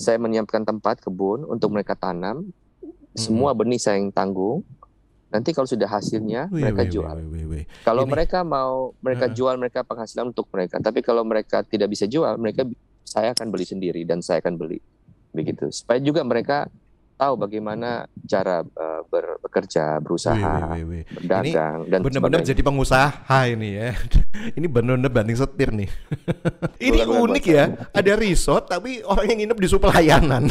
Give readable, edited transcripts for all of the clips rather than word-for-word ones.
saya menyiapkan tempat kebun untuk mereka tanam. Semua benih saya yang tanggung. Nanti kalau sudah hasilnya mereka jual. Kalau mereka mau jual, mereka penghasilan untuk mereka. Tapi kalau mereka tidak bisa jual, saya akan beli sendiri dan saya akan beli. Begitu. Supaya juga mereka tahu bagaimana cara bekerja, berusaha, berdagang, ini dan benar-benar jadi pengusaha ini ya. Ini benar-benar banding setir nih. Ini unik ya. Ada resort tapi orang yang nginep di pelayanan.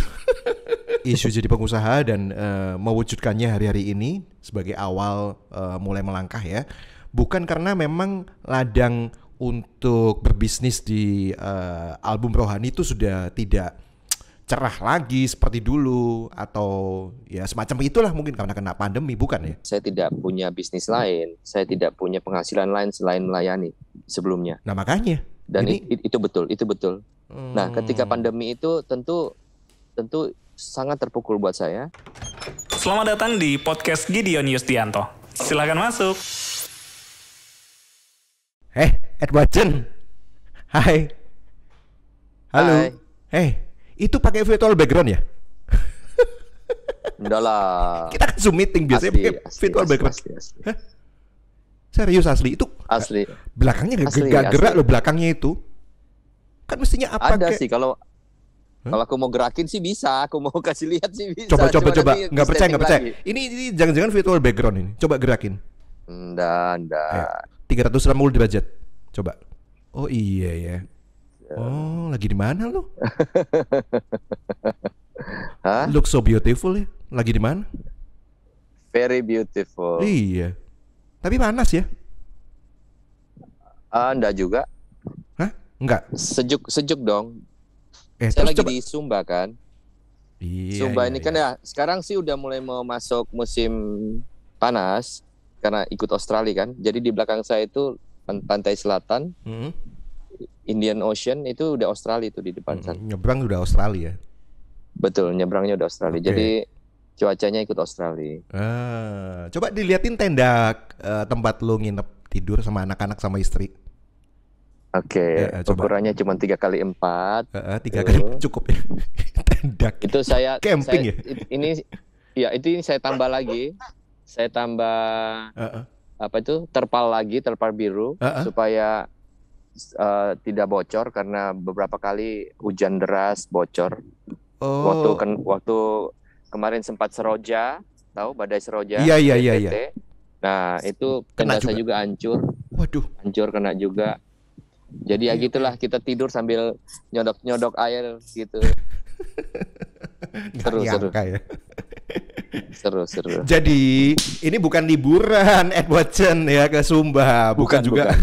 Isu jadi pengusaha dan mewujudkannya hari-hari ini sebagai awal mulai melangkah ya. Bukan karena memang ladang untuk berbisnis di album rohani itu sudah tidak cerah lagi seperti dulu atau ya semacam itulah, mungkin karena kena pandemi, bukan ya? Saya tidak punya bisnis lain, saya tidak punya penghasilan lain selain melayani sebelumnya. Nah makanya. Dan itu betul. Nah ketika pandemi itu tentu sangat terpukul buat saya. Selamat datang di podcast Gideon Yustianto. Silakan masuk. Ed Watson. Hai. Halo. Hai. Itu pakai virtual background ya? Enggak lah. Kita kan Zoom meeting biasanya pakai virtual background. Asli. Serius asli itu? Asli. Belakangnya gak gerak loh belakangnya itu. Kan mestinya apa? Ada sih kalau aku mau gerakin sih bisa, aku mau kasih lihat sih bisa. Coba. Nggak percaya. Ini jangan-jangan virtual background ini. Coba gerakin. Enggak. 360 derajat. Coba. Oh iya ya. Oh, lagi di mana lu? Hah? Look so beautiful ya. Lagi di mana? Very beautiful. Iya. Tapi panas ya? Enggak juga. Hah? Enggak. Sejuk dong. Saya lagi di Sumba kan. Iya, Sumba ini kan ya sekarang sih udah mulai mau masuk musim panas karena ikut Australia kan. Jadi di belakang saya itu pantai selatan. Indian Ocean itu udah Australia itu di depan sana. Nyebrang udah Australia. Betul, nyebrangnya udah Australia. Jadi cuacanya ikut Australia. Coba diliatin tenda tempat lu nginep tidur sama anak-anak sama istri. Oke, ukurannya cuma 3x4. 3x cukup ya. Tenda. Itu saya camping ya. Ini saya tambah lagi. Saya tambah terpal biru supaya tidak bocor karena beberapa kali hujan deras bocor. Waktu kemarin sempat seroja, tahu badai seroja? Iya. Nah itu tenda saya juga hancur. Waduh. Hancur kena juga. Jadi ya gitulah, kita tidur sambil nyodok air gitu. Seru. Jadi ini bukan liburan Ed Watson ya ke Sumba, bukan juga.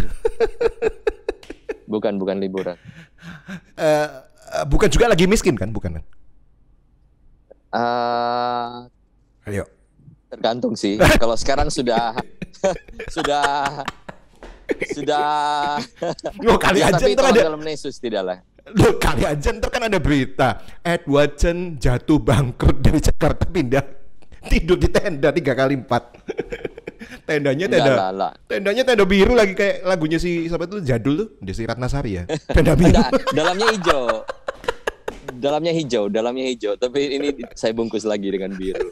Bukan liburan. Bukan juga lagi miskin kan, bukan kan? Ayo. Tergantung sih. Kalau sekarang sudah Loh kali aja ntar ada dalam Yesus tidak lah. Loh kali aja ntar kan ada berita Ed Watson jatuh bangkrut dari Jakarta pindah tidur di tenda 3x4. Tendanya tenda biru lagi kayak lagunya si siapa itu jadul tuh Desi Ratnasari ya. Tenda biru. Dalamnya hijau. Tapi ini saya bungkus lagi dengan biru.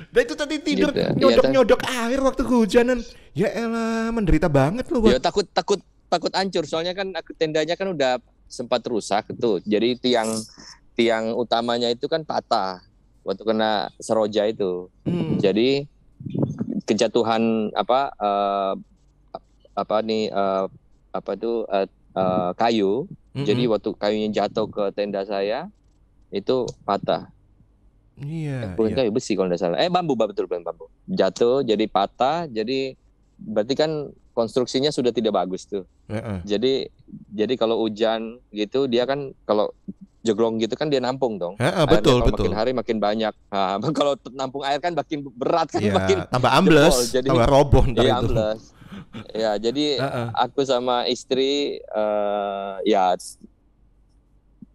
Dan itu tadi tidur gitu, nyodok air waktu kehujanan. Ya elah, menderita banget loh. Ya takut hancur. Soalnya kan tendanya kan udah sempat rusak tuh. Jadi tiang utamanya itu kan patah waktu kena seroja itu. Jadi kejatuhan kayu. Jadi waktu kayunya jatuh ke tenda saya itu patah. Iya. Kayu besi kalau tidak salah. Bambu. Jatuh jadi patah. Jadi berarti kan konstruksinya sudah tidak bagus tuh. Jadi kalau hujan gitu dia kan kalau jeglong gitu kan dia nampung dong. Betul. Makin hari makin banyak. Kalau nampung air kan makin berat kan, makin tambah ambles, tambah roboh ntar itu. Ambles. Ya jadi aku sama istri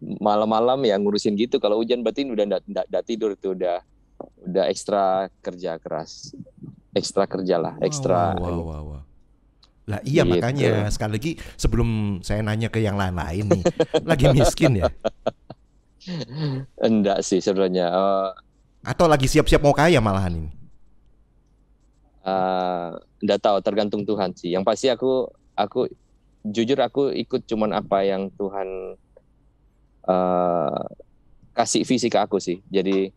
malam-malam ya ngurusin gitu. Kalau hujan berarti udah enggak tidur tuh, udah ekstra kerja keras. Ekstra kerja lah, ekstra. Wow. Lah iya gitu. Makanya sekali lagi sebelum saya nanya ke yang lain-lain nih, lagi miskin ya. Enggak sih sebenarnya. Atau lagi siap-siap mau kaya malahan ini? Enggak tahu, tergantung Tuhan sih. Yang pasti aku jujur aku ikut cuman apa yang Tuhan uh, kasih visi ke aku sih. Jadi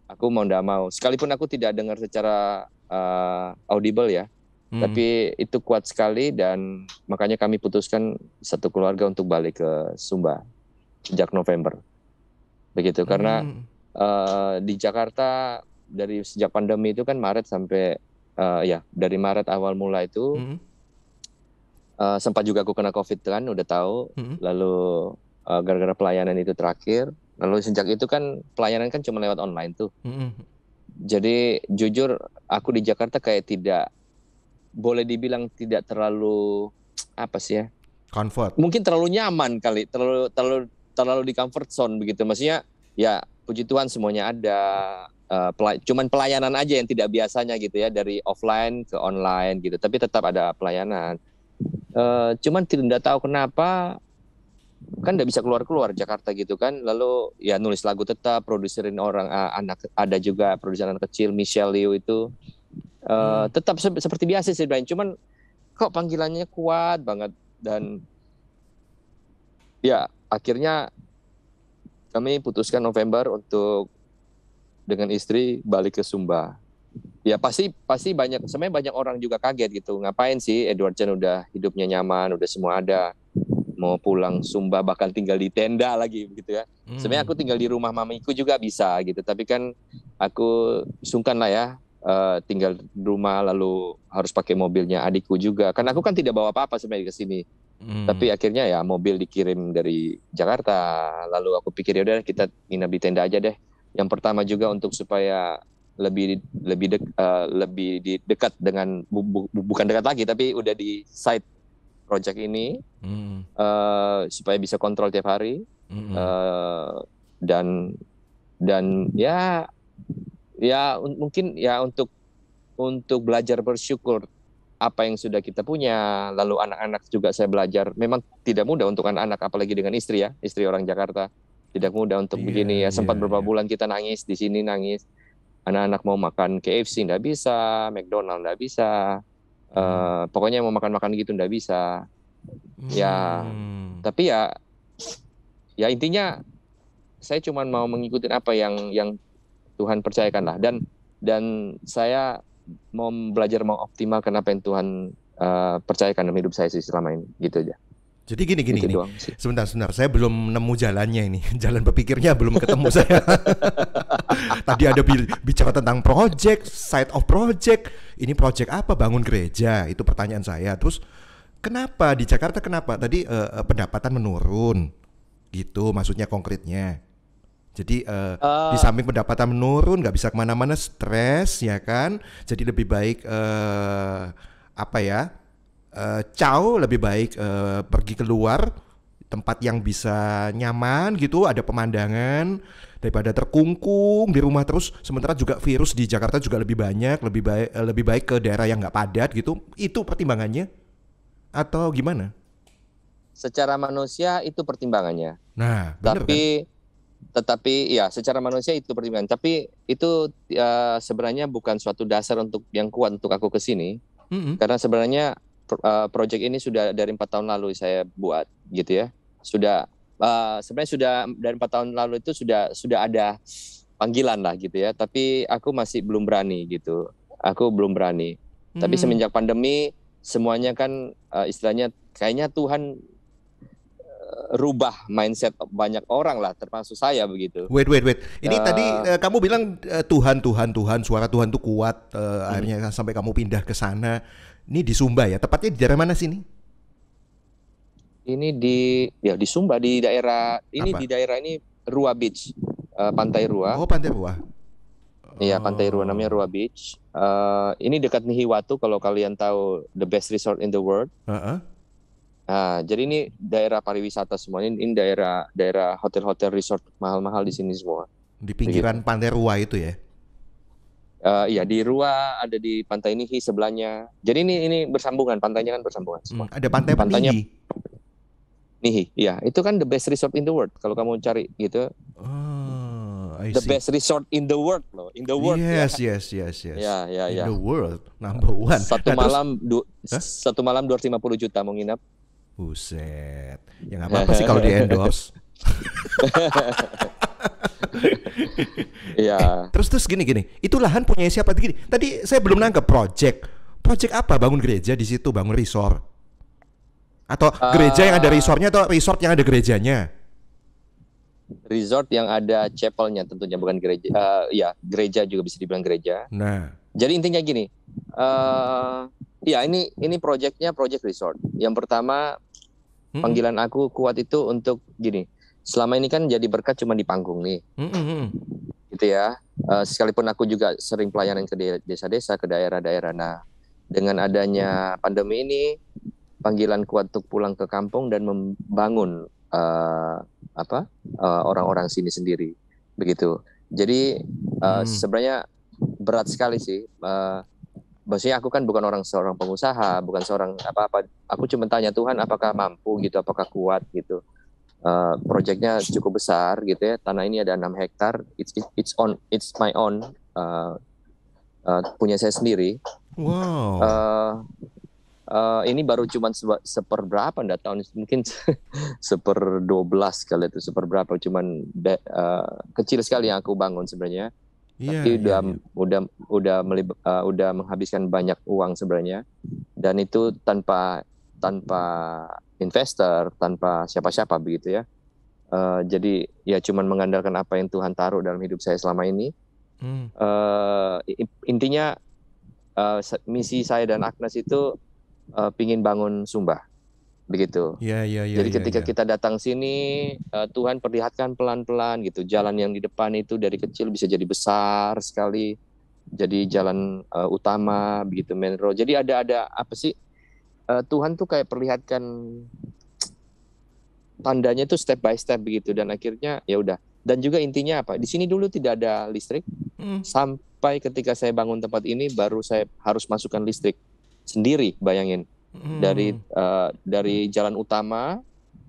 aku mau ndak mau, sekalipun aku tidak dengar secara audible ya, tapi itu kuat sekali dan makanya kami putuskan satu keluarga untuk balik ke Sumba sejak November. Begitu, karena di Jakarta dari sejak pandemi itu kan Maret sampai dari Maret awal mula itu sempat juga aku kena COVID kan, udah tahu. Lalu gara-gara pelayanan itu terakhir, lalu sejak itu kan pelayanan kan cuma lewat online tuh. Jadi jujur aku di Jakarta kayak tidak boleh dibilang tidak terlalu apa sih ya? Comfort. Mungkin terlalu nyaman kali, terlalu di comfort zone begitu. Maksudnya ya puji Tuhan semuanya ada. Cuman pelayanan aja yang tidak biasanya gitu ya, dari offline ke online gitu. Tapi tetap ada pelayanan. Cuman tidak tahu kenapa kan nggak bisa keluar Jakarta gitu kan. Lalu ya nulis lagu tetap, produserin orang anak, ada juga produser anak kecil Michelle Liu itu tetap seperti biasa sih Brian. Cuman kok panggilannya kuat banget dan ya akhirnya kami putuskan November untuk dengan istri balik ke Sumba. Ya pasti sebenarnya banyak orang juga kaget gitu. Ngapain sih Edward Chan udah hidupnya nyaman, udah semua ada, mau pulang Sumba bahkan tinggal di tenda lagi begitu ya. Sebenarnya aku tinggal di rumah mamiku juga bisa gitu, tapi kan aku sungkan lah ya tinggal di rumah lalu harus pakai mobilnya adikku juga. Kan aku kan tidak bawa apa-apa sebenarnya ke sini. Tapi akhirnya ya mobil dikirim dari Jakarta. Lalu aku pikir ya udah kita nginep di tenda aja deh. Yang pertama juga untuk supaya lebih dekat dengan bukan dekat lagi tapi udah di site project ini supaya bisa kontrol tiap hari dan ya mungkin ya untuk belajar bersyukur apa yang sudah kita punya. Lalu anak-anak juga saya belajar, memang tidak mudah untuk anak-anak apalagi dengan istri orang Jakarta, tidak mudah untuk begini ya. Sempat beberapa bulan kita nangis di sini, anak-anak mau makan KFC nggak bisa, McDonald nggak bisa, pokoknya mau makan gitu nggak bisa ya. Tapi ya intinya saya cuma mau mengikuti apa yang Tuhan percayakan lah, dan saya mau belajar mengoptimalkan apa yang Tuhan percayakan dalam hidup saya sih selama ini, gitu aja. Jadi gini. Sebentar, saya belum nemu jalannya ini. Jalan berpikirnya belum ketemu saya. Tadi ada bicara tentang project, side of project. Ini project apa? Bangun gereja. Itu pertanyaan saya. Terus kenapa di Jakarta tadi pendapatan menurun? Gitu maksudnya konkretnya. Jadi di samping pendapatan menurun, nggak bisa kemana-mana, stres ya kan. Jadi lebih baik jauh lebih baik pergi keluar tempat yang bisa nyaman gitu, ada pemandangan daripada terkungkung di rumah terus. Sementara juga virus di Jakarta juga lebih banyak, lebih baik ke daerah yang nggak padat gitu. Itu pertimbangannya atau gimana? Secara manusia itu pertimbangannya. Nah, benar kan? Tetapi ya secara manusia itu pertimbangan. Tapi itu sebenarnya bukan suatu dasar yang kuat untuk aku ke sini. Karena sebenarnya project ini sudah dari 4 tahun lalu saya buat gitu ya. Sebenarnya sudah dari 4 tahun lalu itu sudah ada panggilan lah gitu ya. Tapi aku masih belum berani gitu. Tapi semenjak pandemi semuanya kan istilahnya kayaknya Tuhan rubah mindset banyak orang lah, termasuk saya begitu. Wait. Ini tadi kamu bilang Tuhan, suara Tuhan tuh kuat, akhirnya sampai kamu pindah ke sana. Ini di Sumba ya? Tepatnya di daerah mana sih ini? Ini di Sumba, di daerah ini. Apa? Di daerah ini Rua Beach, Pantai Rua. Oh, Pantai Rua. Iya, Pantai Rua, namanya Rua Beach. Ini dekat Nihiwatu, kalau kalian tahu the best resort in the world. Nah, jadi ini daerah pariwisata semua. Ini daerah hotel-hotel resort mahal-mahal di sini semua. Di pinggiran Pantai Rua itu ya? Iya, di Rua, ada di Pantai Nihi sebelahnya. Jadi ini bersambungan, pantainya kan bersambungan semua. Ada pantai Nihi. Nihi, ya itu kan the best resort in the world kalau kamu cari gitu. The best resort in the world loh, in the world. Yes. Ya, In the world, number one. Satu malam 250 juta mau nginap. Buset, ya nggak apa-apa sih kalau di endorse. Iya. Terus gini, itu lahan punya siapa gini? Tadi saya belum nangkep project apa? Bangun gereja di situ, bangun resort? Atau gereja yang ada resortnya atau resort yang ada gerejanya? Resort yang ada chapelnya tentunya, bukan gereja. Ya gereja juga bisa dibilang gereja. Nah, jadi intinya gini, ya ini project resort. Yang pertama panggilan aku kuat itu untuk gini. Selama ini kan jadi berkat cuma di panggung nih, gitu ya. Sekalipun aku juga sering pelayanan ke desa-desa, ke daerah-daerah. Nah, dengan adanya pandemi ini, panggilan kuat untuk pulang ke kampung dan membangun orang-orang sini sendiri, begitu. Jadi sebenarnya berat sekali sih. Maksudnya aku kan bukan seorang pengusaha, bukan seorang apa-apa. Aku cuma tanya Tuhan, apakah mampu gitu, apakah kuat gitu. Proyeknya cukup besar gitu ya. Tanah ini ada 6 hektar. It's my own. Punya saya sendiri. Wow. Ini baru cuman seperberapa, enggak tahu, mungkin 1/12 kali itu, seperberapa, cuman kecil sekali yang aku bangun sebenarnya. Tapi udah menghabiskan banyak uang sebenarnya, dan itu tanpa investor, tanpa siapa-siapa begitu ya. Jadi ya cuman mengandalkan apa yang Tuhan taruh dalam hidup saya selama ini. Intinya misi saya dan Agnes itu pingin bangun Sumba, begitu. Jadi ketika kita datang sini, Tuhan perlihatkan pelan-pelan gitu, jalan yang di depan itu dari kecil bisa jadi besar sekali, jadi jalan utama begitu, main road. Jadi ada apa sih? Tuhan tuh kayak perlihatkan tandanya tuh step by step begitu, dan akhirnya ya udah. Dan juga intinya apa? Di sini dulu tidak ada listrik, sampai ketika saya bangun tempat ini baru saya harus masukkan listrik sendiri. Bayangin, dari jalan utama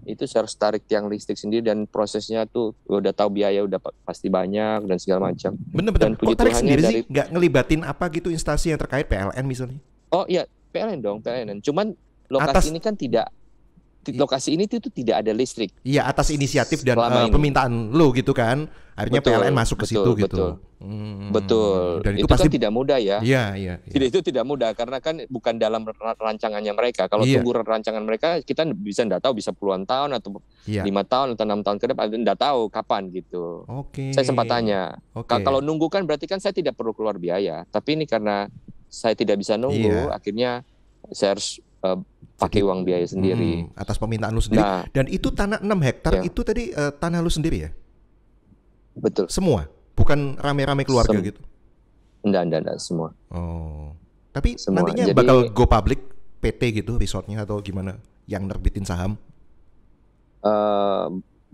itu saya harus tarik tiang listrik sendiri, dan prosesnya tuh udah tahu biaya udah pasti banyak dan segala macam. Bener. Dan puji tarik sendiri sih, nggak ngelibatin apa gitu instansi yang terkait, PLN misalnya? Oh iya, PLN dong, PLN. Cuman lokasi ini kan tidak, lokasi ini tuh tidak ada listrik. Iya, atas inisiatif dan permintaan lo gitu kan. Akhirnya PLN masuk ke situ gitu. Betul. Dan itu pasti kan tidak mudah ya. Iya. Itu tidak mudah karena kan bukan dalam rancangannya mereka. Kalau tunggu rancangan mereka, kita bisa nggak tahu, bisa puluhan tahun atau 5 tahun atau 6 tahun ke depan, nggak tahu kapan gitu. Saya sempat tanya. Kalau nunggu kan berarti kan saya tidak perlu keluar biaya. Tapi ini karena saya tidak bisa nunggu, akhirnya saya harus pakai uang biaya sendiri. Atas permintaan lu sendiri. Nah, dan itu tanah 6 hektar itu tadi tanah lu sendiri ya? Betul. Semua? Bukan rame-rame keluarga gitu? Enggak, semua. Oh. Tapi semua. Nantinya bakal go public PT gitu resortnya atau gimana? Yang nerbitin saham?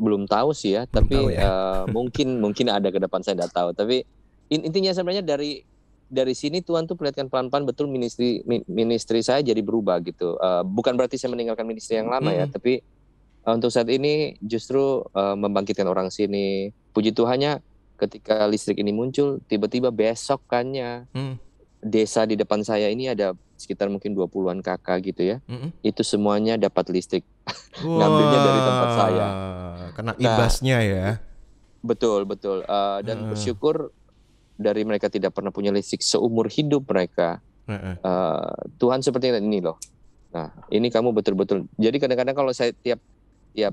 Belum tahu sih ya, tapi mungkin ada ke depan, saya enggak tahu. Tapi intinya sebenarnya dari sini Tuhan tuh perlihatkan pelan-pelan betul ministry saya jadi berubah gitu. Bukan berarti saya meninggalkan ministry yang lama ya, tapi untuk saat ini justru membangkitkan orang sini. Puji Tuhannya ketika listrik ini muncul, tiba-tiba besokannya desa di depan saya ini ada sekitar mungkin 20-an kakak gitu ya. Itu semuanya dapat listrik. Ngambilnya dari tempat saya. Kena imbasnya ya. Betul. Dan bersyukur dari mereka tidak pernah punya listrik seumur hidup mereka. Tuhan seperti ini loh. Nah, ini kamu betul-betul. Jadi kadang-kadang kalau saya tiap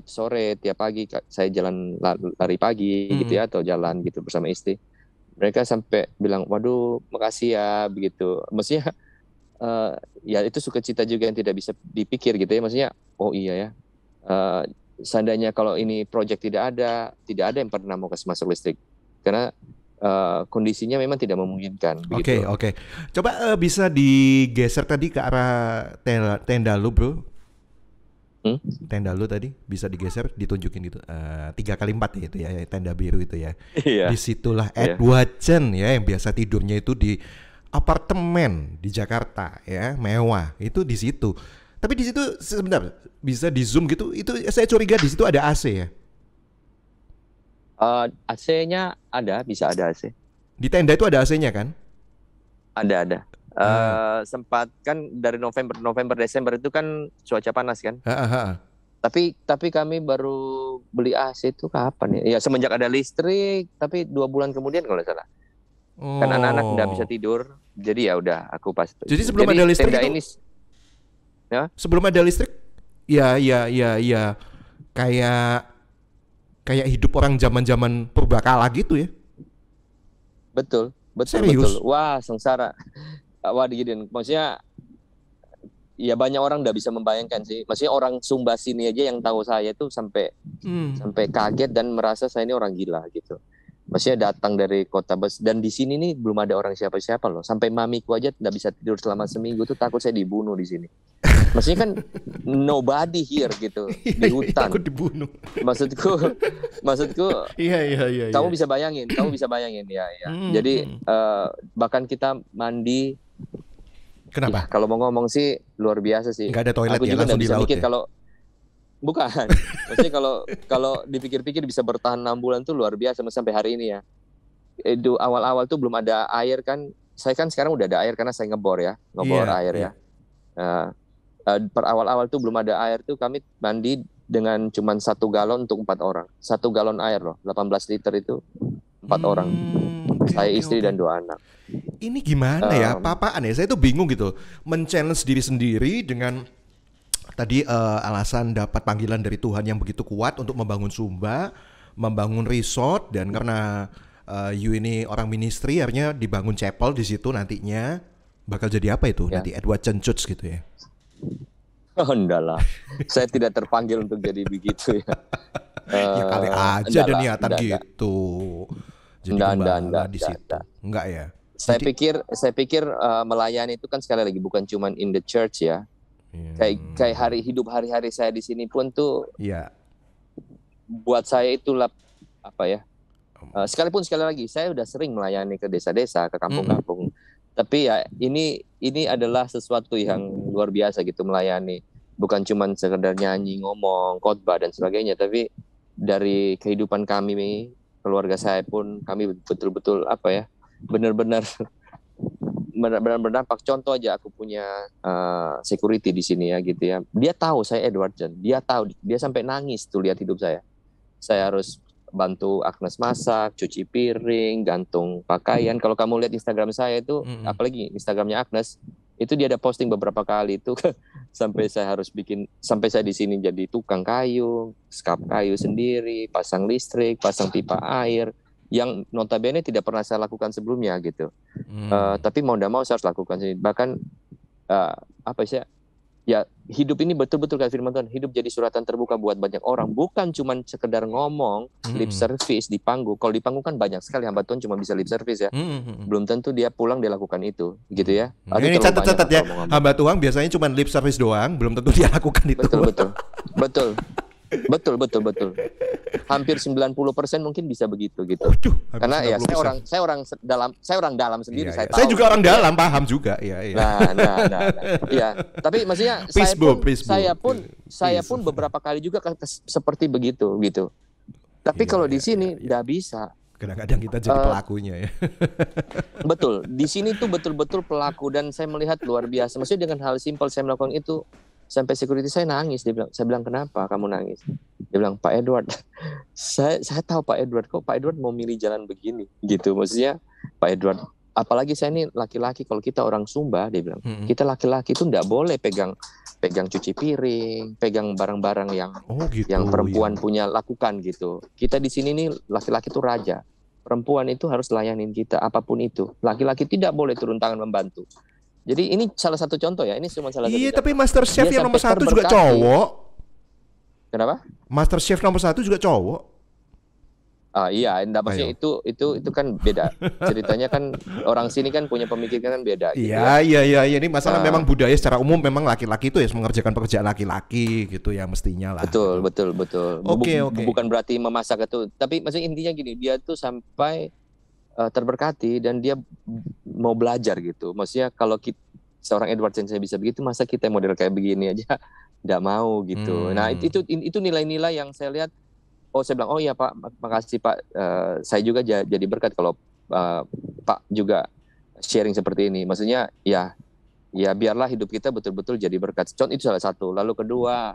sore, tiap pagi saya jalan lari pagi gitu ya, atau jalan gitu bersama istri, mereka sampai bilang, waduh makasih ya begitu. Maksudnya ya itu sukacita juga yang tidak bisa dipikir gitu ya. Maksudnya oh iya ya, seandainya kalau ini project tidak ada yang pernah mau kasih masuk listrik karena kondisinya memang tidak memungkinkan. Oke. Coba bisa digeser tadi ke arah tenda lu bro. Tenda lu tadi bisa digeser, ditunjukin gitu 3x4 ya itu ya, tenda biru itu ya. Disitulah Edward Chen ya yang biasa tidurnya itu di apartemen di Jakarta ya, mewah itu di situ. Tapi di situ sebentar bisa di zoom gitu. Itu saya curiga di situ ada AC ya. AC-nya ada, bisa ada AC. Di tenda itu ada AC-nya kan? Ada. Sempat kan dari November Desember itu kan cuaca panas kan. Tapi kami baru beli AC itu kapan ya? Ya semenjak ada listrik, tapi 2 bulan kemudian kalau nggak salah. Kan anak-anak nggak bisa tidur, jadi ya udah aku pas. Jadi sebelum ada listrik tenda itu, ini, ya? Sebelum ada listrik, ya, kayak hidup orang zaman purbakala gitu ya. Betul. Serius? Wah, sengsara. Wah, diginin. Maksudnya ya banyak orang udah bisa membayangkan sih. Maksudnya orang Sumba sini aja yang tahu saya itu sampai kaget dan merasa saya ini orang gila gitu. Maksudnya datang dari kota besar dan di sini nih belum ada orang siapa-siapa loh. Sampai mamiku aja nggak bisa tidur selama seminggu tuh takut saya dibunuh di sini. Maksudnya kan nobody here gitu di hutan. Takut dibunuh. Maksudku. Iya. Kamu bisa bayangin ya. Jadi bahkan kita mandi. Kenapa? Ya, kalau mau ngomong sih luar biasa sih. Nggak ada toilet aku ya, juga langsung di laut mikir ya? kalau bukan. Maksudnya kalau dipikir-pikir bisa bertahan 6 bulan tuh luar biasa sampai hari ini ya. Itu awal-awal tuh belum ada air kan. Saya kan sekarang udah ada air karena saya ngebor air ya. Per awal-awal tuh belum ada air tuh kami mandi dengan cuman 1 galon untuk 4 orang. 1 galon air loh, 18 liter itu 4 orang. Saya istri dan 2 anak. Ini gimana ya, papaan ya? Saya tuh bingung gitu. Men-challenge diri sendiri dengan tadi alasan dapat panggilan dari Tuhan yang begitu kuat untuk membangun Sumba, membangun resort, dan karena you ini orang ministry, akhirnya dibangun chapel di situ nantinya. Bakal jadi apa itu? Nanti Edward Chen Church gitu ya? Oh enggak lah, saya tidak terpanggil untuk jadi begitu ya. Ya kali aja ada niatan gitu. Jadi enggak di situ. Enggak ya? Saya pikir melayani itu kan sekali lagi bukan cuman in the church ya. Kayak hari-hari saya di sini pun tuh buat saya itulah apa ya, sekalipun sekali lagi saya udah sering melayani ke desa-desa, ke kampung-kampung, tapi ya ini adalah sesuatu yang luar biasa gitu, melayani bukan cuman sekedar nyanyi, ngomong, khotbah dan sebagainya, tapi dari kehidupan kami, keluarga saya pun kami betul-betul apa ya, benar-benar berdampak. Contoh aja, aku punya security di sini ya gitu ya. Dia tahu saya Edward Chen. Dia tahu, dia sampai nangis tuh lihat hidup saya. Saya harus bantu Agnes masak, cuci piring, gantung pakaian. Kalau kamu lihat Instagram saya itu, apalagi Instagramnya Agnes, itu dia ada posting beberapa kali itu sampai saya harus sampai saya di sini jadi tukang kayu, skap kayu sendiri, pasang listrik, pasang pipa air, yang notabene tidak pernah saya lakukan sebelumnya gitu. Tapi mau tidak mau saya harus lakukan sini. Bahkan ya hidup ini betul-betul kayak firman Tuhan, hidup jadi suratan terbuka buat banyak orang, bukan cuma sekedar ngomong lip service di panggung. Kalau di panggung kan banyak sekali hamba Tuhan cuma bisa lip service ya. Belum tentu dia pulang dia lakukan itu gitu ya. Ini catat ya, hamba Tuhan biasanya cuma lip service doang, belum tentu dia lakukan itu. Betul. Hampir 90% mungkin bisa begitu gitu. Karena ya saya orang dalam sendiri. Iya. Saya juga orang dalam, paham juga. Iya. Nah. Iya. Tapi maksudnya saya pun beberapa kali juga seperti begitu gitu. Tapi kalau di sini nggak bisa. Kadang-kadang kita jadi pelakunya ya. Betul. Di sini tuh betul-betul pelaku, dan saya melihat luar biasa. Maksudnya dengan hal simpel saya melakukan itu. Sampai security saya nangis, saya bilang kenapa kamu nangis? Dia bilang Pak Edward, saya tahu Pak Edward, kok Pak Edward mau milih jalan begini gitu. Maksudnya Pak Edward, apalagi saya ini laki-laki, kalau kita orang Sumba, dia bilang kita laki-laki itu nggak boleh pegang cuci piring, pegang barang-barang yang perempuan punya lakukan gitu. Kita di sini nih laki-laki itu raja, perempuan itu harus layanin kita apapun itu. Laki-laki tidak boleh turun tangan membantu. Jadi ini salah satu contoh ya, ini cuma salah satu. Iya, tapi Master Chef yang nomor 1 juga cowok. Kenapa? Master Chef nomor 1 juga cowok. Iya, enggak, maksudnya itu kan beda. Ceritanya kan orang sini kan punya pemikiran kan beda. Iya. Ini masalah memang budaya secara umum memang laki-laki itu ya mengerjakan pekerjaan laki-laki gitu ya mestinya lah. Betul. Oke. Bukan berarti memasak itu, tapi maksudnya intinya gini, dia tuh sampai terberkati dan dia mau belajar gitu. Maksudnya kalau seorang Edward Jensen bisa begitu, masa kita model kayak begini aja nggak mau gitu. Nah itu nilai-nilai yang saya lihat. Saya bilang, oh ya Pak, makasih Pak. Saya juga jadi berkat kalau Pak juga sharing seperti ini. Maksudnya ya biarlah hidup kita betul-betul jadi berkat. Contoh itu salah satu. Lalu kedua,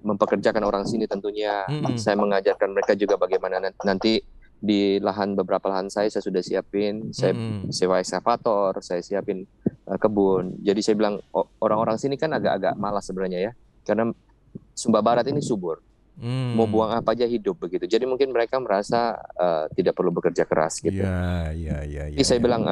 mempekerjakan orang sini tentunya. Saya mengajarkan mereka juga bagaimana nanti di beberapa lahan saya sudah siapin. Saya sewa ekskavator, saya siapin kebun. Jadi saya bilang, orang-orang sini kan agak-agak malas sebenarnya ya. Karena Sumba Barat ini subur. Mau buang apa aja hidup begitu. Jadi mungkin mereka merasa tidak perlu bekerja keras gitu. Jadi saya bilang,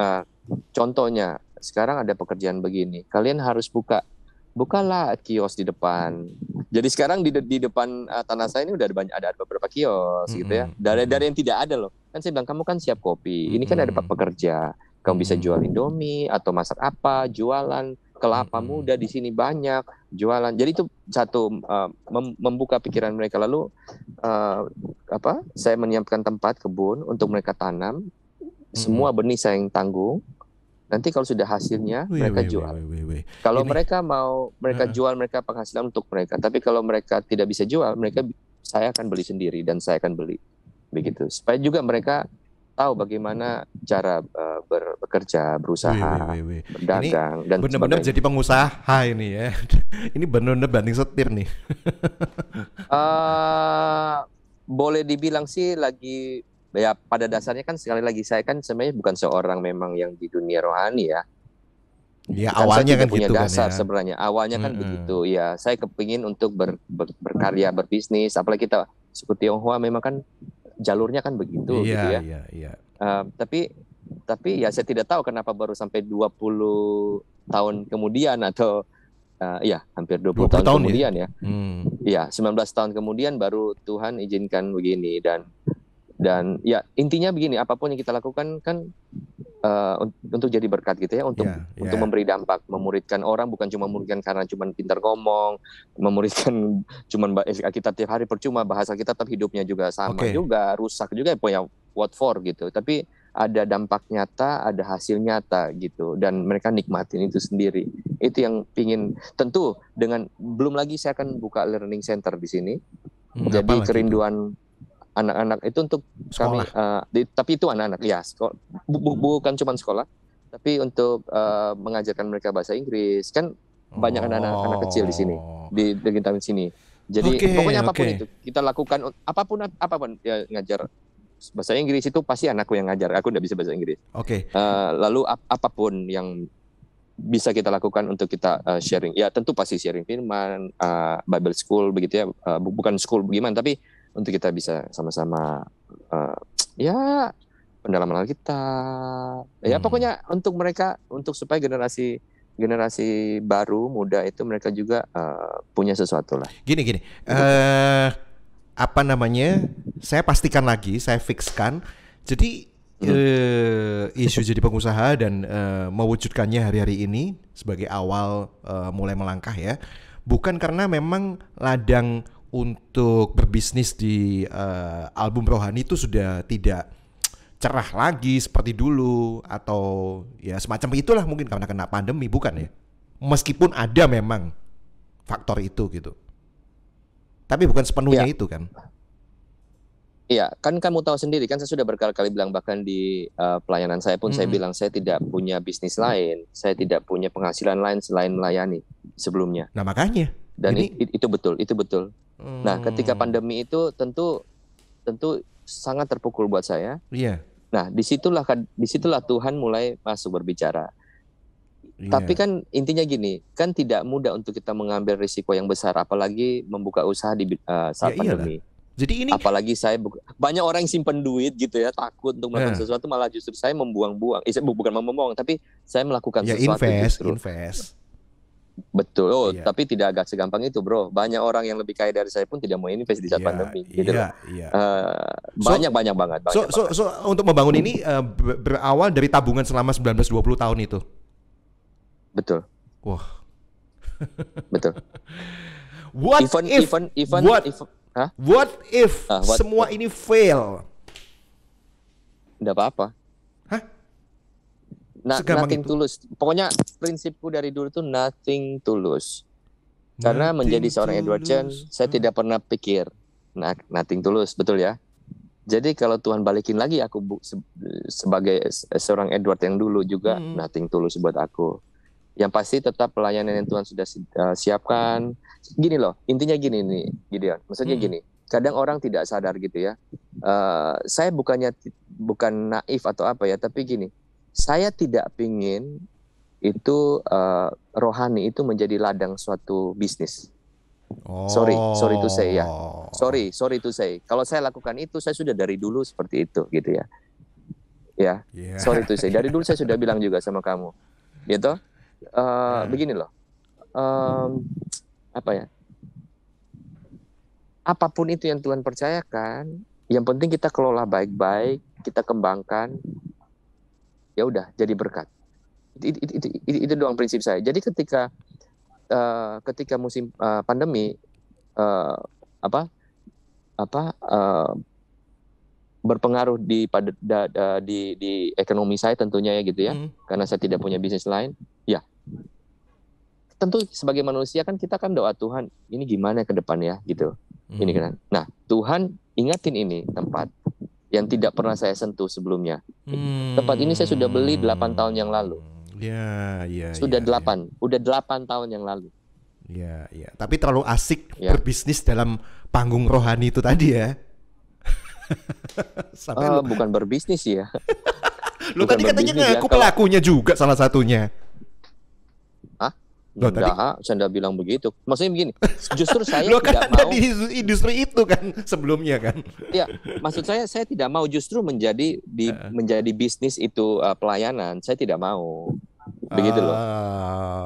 contohnya sekarang ada pekerjaan begini, kalian harus bukalah kios di depan. Jadi sekarang di depan tanah saya ini udah ada beberapa kios gitu ya. Dari yang tidak ada loh. Kan saya bilang, kamu kan siap kopi. Ini kan ada pekerja. Kamu bisa jual Indomie atau masak apa, jualan kelapa muda di sini banyak, jualan. Jadi itu satu, membuka pikiran mereka. Lalu saya menyiapkan tempat kebun untuk mereka tanam. Semua benih saya yang tanggung. Nanti kalau sudah hasilnya mereka jual. Kalau mereka mau jual, mereka penghasilan untuk mereka. Tapi kalau mereka tidak bisa jual, saya akan beli sendiri dan saya akan beli begitu. Supaya juga mereka tahu bagaimana cara bekerja, berusaha, berdagang, dan benar-benar jadi pengusaha ini ya. Ini benar-benar banting setir nih. Boleh dibilang sih lagi, ya pada dasarnya kan sekali lagi saya kan sebenarnya bukan seorang memang yang di dunia rohani ya. Ya awalnya kan punya gitu dasar kan ya. Sebenarnya awalnya kan begitu. Ya saya kepingin untuk berkarya, berbisnis. Apalagi kita suku Tionghoa memang kan jalurnya kan begitu gitu ya. Tapi ya saya tidak tahu kenapa baru sampai 20 tahun kemudian atau hampir 20 tahun kemudian ya. Iya, 19 tahun kemudian baru Tuhan izinkan begini dan ya intinya begini, apapun yang kita lakukan kan untuk jadi berkat gitu ya, untuk memberi dampak, memuridkan orang, bukan cuma memuridkan karena cuma pintar ngomong, memuridkan cuma kita tiap hari percuma bahasa kita, tapi hidupnya juga sama juga rusak juga, punya what for gitu. Tapi ada dampak nyata, ada hasil nyata gitu, dan mereka nikmatin itu sendiri. Itu yang pingin, tentu dengan belum lagi saya akan buka learning center di sini. Jadi kerinduan anak-anak itu untuk sekolah. Kami, tapi itu anak-anak ya, bukan cuma sekolah, tapi untuk mengajarkan mereka bahasa Inggris. Kan banyak anak-anak kecil di sini, di sini. Jadi pokoknya apapun itu kita lakukan, apapun ya, ngajar bahasa Inggris itu pasti anakku yang ngajar. Aku tidak bisa bahasa Inggris. Lalu apapun yang bisa kita lakukan untuk kita sharing, ya tentu pasti sharing firman, Bible school begitu ya, bukan school gimana, tapi untuk kita bisa sama-sama pendalaman Alkitab. Ya pokoknya untuk mereka, untuk supaya generasi baru muda itu mereka juga punya sesuatu lah. Gini. Saya pastikan lagi, saya fixkan. Jadi isu jadi pengusaha dan mewujudkannya hari-hari ini sebagai awal mulai melangkah ya, bukan karena memang ladang untuk berbisnis di album rohani itu sudah tidak cerah lagi seperti dulu, atau ya semacam itulah, mungkin karena kena pandemi, bukan ya? Meskipun ada memang faktor itu gitu, tapi bukan sepenuhnya itu kan? Iya, kan kamu tahu sendiri kan, saya sudah berkali-kali bilang, bahkan di pelayanan saya pun saya bilang saya tidak punya bisnis lain, saya tidak punya penghasilan lain selain melayani sebelumnya. Nah makanya. Dan itu betul. Nah, ketika pandemi itu tentu sangat terpukul buat saya. Iya. Nah, disitulah Tuhan mulai masuk berbicara. Tapi kan intinya gini, kan tidak mudah untuk kita mengambil risiko yang besar, apalagi membuka usaha di saat pandemi. Jadi ini apalagi banyak orang yang simpen duit gitu ya, takut untuk melakukan sesuatu, malah justru saya membuang-buang. Bukan membuang, tapi saya melakukan sesuatu invest. Betul, tapi tidak agak segampang itu, bro. Banyak orang yang lebih kaya dari saya pun tidak mau invest di saat pandemi. Gitu banyak banget. So untuk membangun ini berawal dari tabungan selama 19-20 tahun itu. Betul. Wah. Betul. What if semua ini fail? Tidak apa-apa. Nothing tulus. Pokoknya prinsipku dari dulu tuh nothing tulus. Karena menjadi seorang Edward Chen, saya tidak pernah pikir nothing tulus, betul ya. Jadi kalau Tuhan balikin lagi aku sebagai seorang Edward yang dulu juga nothing tulus buat aku. Yang pasti tetap pelayanan yang Tuhan sudah siapkan. Gini loh, intinya gini nih, Gideon. Maksudnya gini, kadang orang tidak sadar gitu ya. Saya bukan naif atau apa ya, tapi gini. Saya tidak pingin itu rohani itu menjadi ladang suatu bisnis. Sorry to say ya. Sorry to say. Kalau saya lakukan itu, saya sudah dari dulu seperti itu gitu ya. Ya, sorry to say. Dari dulu saya sudah bilang juga sama kamu, gitu. Begini loh. Apa ya? Apapun itu yang Tuhan percayakan, yang penting kita kelola baik-baik, kita kembangkan. Ya udah jadi berkat. Itu doang prinsip saya. Jadi ketika musim pandemi berpengaruh di ekonomi saya tentunya ya gitu ya, karena saya tidak punya bisnis lain. Ya tentu sebagai manusia kan kita kan doa Tuhan ini gimana ke depan ya gitu. Ini kan. Nah Tuhan ingatin ini tempat yang tidak pernah saya sentuh sebelumnya. Tempat ini saya sudah beli 8 tahun yang lalu. Sudah 8 tahun yang lalu. Ya. Tapi terlalu asik berbisnis dalam panggung rohani itu tadi ya. Bukan berbisnis ya. Lu tadi katanya aku pelakunya juga salah satunya. Enggak, saya enggak bilang begitu. Maksudnya begini, justru saya kan tidak ada mau di industri itu kan sebelumnya kan. Ya, maksud saya tidak mau justru menjadi bisnis itu pelayanan. Saya tidak mau. Begitu loh.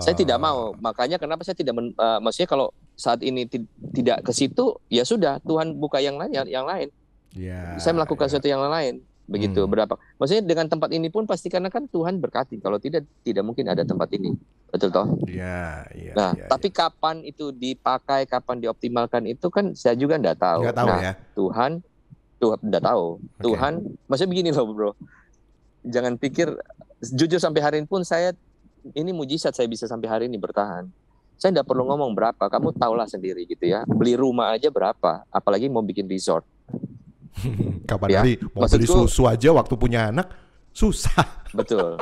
Saya tidak mau. Makanya kenapa saya tidak maksudnya kalau saat ini tidak ke situ, ya sudah Tuhan buka yang lain. Saya melakukan sesuatu yang lain. Begitu berapa? Maksudnya dengan tempat ini pun pasti karena kan Tuhan berkati. Kalau tidak mungkin ada tempat ini. Betul toh? Tapi kapan itu dipakai, kapan dioptimalkan itu kan saya juga enggak tahu. Ya. Tuhan enggak tahu. Okay. Tuhan, maksudnya begini loh, Bro. Jangan pikir jujur sampai hari ini pun ini mujizat saya bisa sampai hari ini bertahan. Saya enggak perlu ngomong berapa, kamu tahulah sendiri gitu ya. Beli rumah aja berapa, apalagi mau bikin resort. Kapan hari mau beli susu aja waktu punya anak susah. Betul.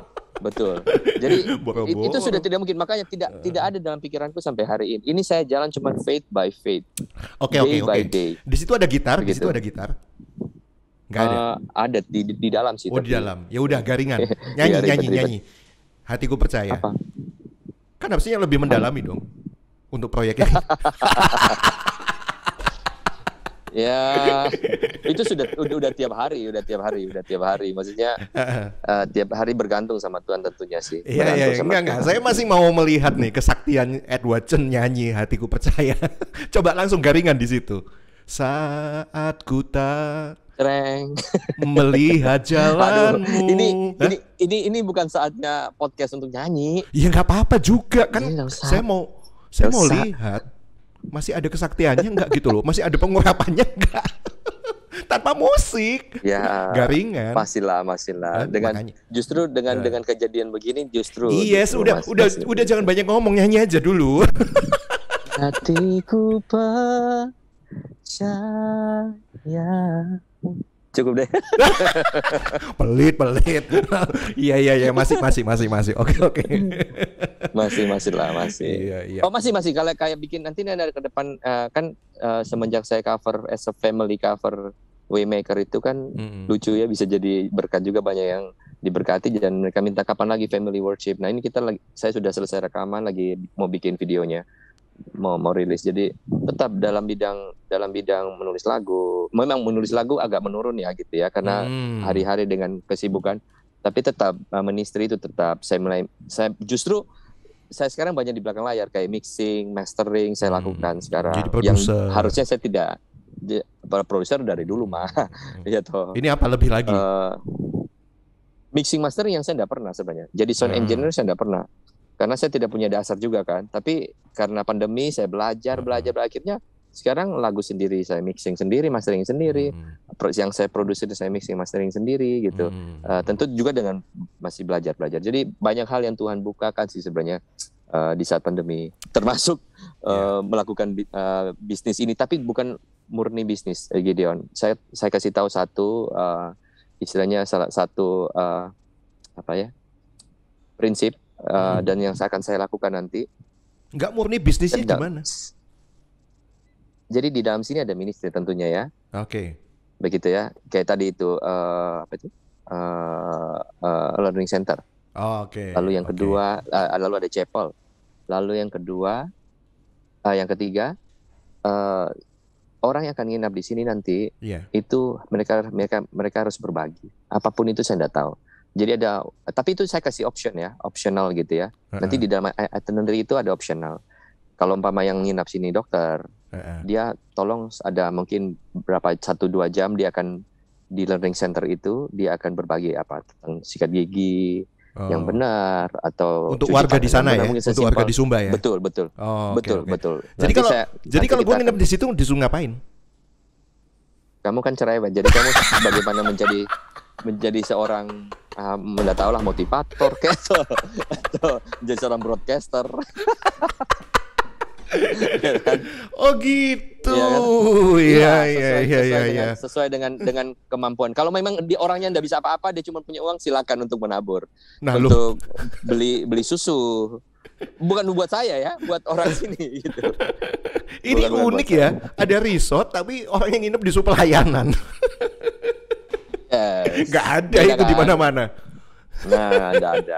Jadi itu sudah tidak mungkin. Makanya tidak ada dalam pikiranku sampai hari ini. Ini saya jalan cuma faith by faith. Oke. Di situ ada gitar, Begitu. Di situ ada gitar. Enggak ada. Ada di dalam sih. Di dalam. Ya udah garingan. Nyanyi. Hatiku percaya. Apa? Kan harusnya lebih mendalami dong untuk proyek ini. Ya, itu udah tiap hari. Maksudnya tiap hari bergantung sama Tuhan tentunya sih. Iya. Enggak. Saya masih mau melihat nih kesaktian Edward Chen nyanyi Hatiku Percaya. Coba langsung garingan di situ. Saat ku tak melihat jalanmu. Ini bukan saatnya podcast untuk nyanyi. Ya nggak apa-apa juga kan. Saya mau lihat. Masih ada kesaktiannya enggak gitu loh. Masih ada pengurapannya enggak. Tanpa musik. Ya. Garingan. Masih lah. Dengan kejadian begini justru. Yes, udah jangan banyak ngomong, nyanyi aja dulu. Hatiku percaya. Cukup deh. Pelit. Iya, masih. Oke. Masih lah. Iya. Oh, masih kalau kayak bikin nanti ada ke depan kan semenjak saya cover as a family cover Waymaker itu kan lucu ya, bisa jadi berkat juga, banyak yang diberkati dan mereka minta kapan lagi family worship. Nah, ini saya sudah selesai rekaman, lagi mau bikin videonya. Mau rilis. Jadi tetap dalam bidang menulis lagu. Memang menulis lagu agak menurun ya gitu ya, karena hari-hari dengan kesibukan, tapi tetap ministry itu tetap saya sekarang banyak di belakang layar, kayak mixing, mastering saya lakukan sekarang. Jadi produser. Yang harusnya saya tidak, para produser dari dulu mah. Ya toh. Ini apa lebih lagi? Mixing mastering yang saya tidak pernah sebenarnya. Jadi sound engineer saya tidak pernah. Karena saya tidak punya dasar juga kan. Tapi karena pandemi saya belajar akhirnya Sekarang lagu sendiri, saya mixing sendiri, mastering sendiri. Yang saya produksi saya mixing, mastering sendiri gitu. Tentu juga dengan masih belajar. Jadi banyak hal yang Tuhan bukakan sih sebenarnya di saat pandemi. Termasuk melakukan bisnis ini, tapi bukan murni bisnis, Gideon. Saya kasih tahu satu istilahnya salah satu prinsip dan yang akan saya lakukan nanti. Nggak murni bisnisnya gimana? Jadi di dalam sini ada ministry tentunya ya. Oke. Begitu ya. Kayak tadi itu learning center. Oke. Lalu yang kedua, lalu ada chapel. Lalu yang ketiga, orang yang akan nginap di sini nanti itu mereka harus berbagi. Apapun itu saya tidak tahu. Jadi tapi itu saya kasih optional gitu ya. Nanti di dalam itinerary itu ada optional. Kalau umpama yang nginap sini dokter, dia tolong ada mungkin berapa 1-2 jam dia akan di learning center itu dia akan berbagi apa tentang sikat gigi yang benar atau untuk warga di sana ya, untuk warga di Sumba ya. Betul. Betul. Jadi kalau gue nginep di situ disuruh ngapain? Kamu kan cerewet, jadi kamu bagaimana menjadi seorang tidak tahu lah motivator atau menjadi seorang broadcaster. Oh gitu. Iya. Sesuai dengan kemampuan. Kalau memang orangnya tidak bisa apa-apa, dia cuma punya uang, silakan untuk menabur. Untuk beli susu. Bukan buat saya ya, buat orang sini gitu. Ini unik ya, ada resort tapi orang yang nginep di pelayanan. Yes. Gak ada itu di mana-mana. Nah, ada.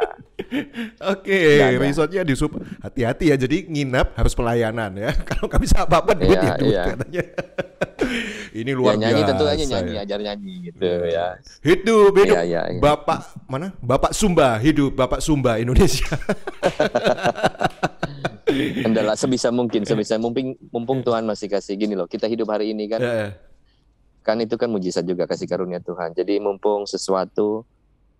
Oke, resortnya di hati-hati ya. Jadi nginap harus pelayanan ya. Kalau nggak bisa apa-apa duit katanya. Ini luar biasa. Nyanyi tentu aja ajar nyanyi gitu ya. Hidup. Bapak mana? Bapak Sumba, hidup Bapak Sumba Indonesia. Adalah sebisa mungkin mumpung Tuhan masih kasih gini loh. Kita hidup hari ini kan. Kan itu kan mujizat juga, kasih karunia Tuhan. Jadi mumpung sesuatu,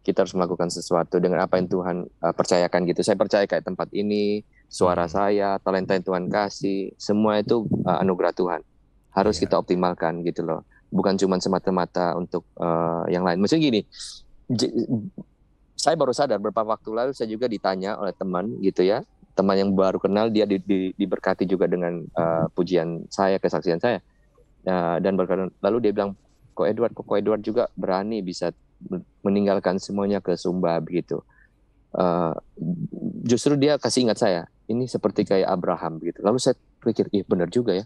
kita harus melakukan sesuatu dengan apa yang Tuhan percayakan gitu. Saya percaya kayak tempat ini, suara saya, talenta yang Tuhan kasih, semua itu anugerah Tuhan. Harus kita optimalkan gitu loh. Bukan cuma semata-mata untuk yang lain. Maksudnya gini, saya baru sadar beberapa waktu lalu saya juga ditanya oleh teman gitu ya. Teman yang baru kenal, dia diberkati juga dengan pujian saya, kesaksian saya. Dan lalu dia bilang, Ko Edward juga berani bisa meninggalkan semuanya ke Sumba begitu. Justru dia kasih ingat saya, ini seperti kayak Abraham begitu. Lalu saya pikir, benar juga ya.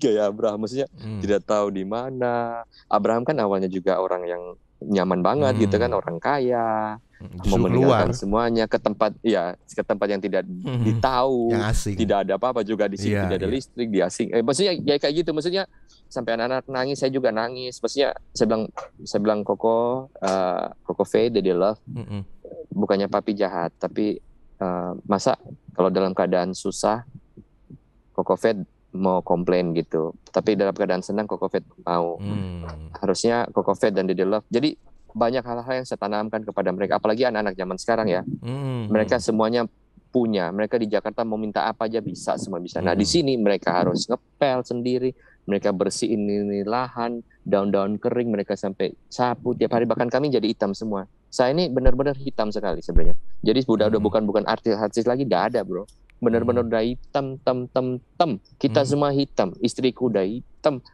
Kayak Abraham, maksudnya tidak tahu di mana. Abraham kan awalnya juga orang yang nyaman banget gitu kan, orang kaya, mau meninggalkan semuanya ke tempat yang tidak ditahu, yang tidak ada apa-apa juga di sini, tidak ada listrik, di asing. Maksudnya kayak gitu, maksudnya sampai anak-anak nangis, saya juga nangis. Maksudnya saya bilang Koko Faye, Daddy Love, bukannya papi jahat, tapi masa kalau dalam keadaan susah Koko Faye mau komplain gitu, tapi dalam keadaan senang Koko Faye mau. Harusnya Koko Faye dan Daddy Love. Jadi banyak hal-hal yang saya tanamkan kepada mereka, apalagi anak-anak zaman sekarang ya. Mereka semuanya punya. Mereka di Jakarta mau minta apa aja bisa, semua bisa. Nah di sini mereka harus ngepel sendiri, mereka bersihin ini lahan, daun-daun kering, mereka sampai sapu tiap hari. Bahkan kami jadi hitam semua. Saya ini benar-benar hitam sekali sebenarnya. Jadi udah bukan artis lagi, tidak ada bro. Benar-benar udah hitam. Kita semua hitam. Istriku udah hitam.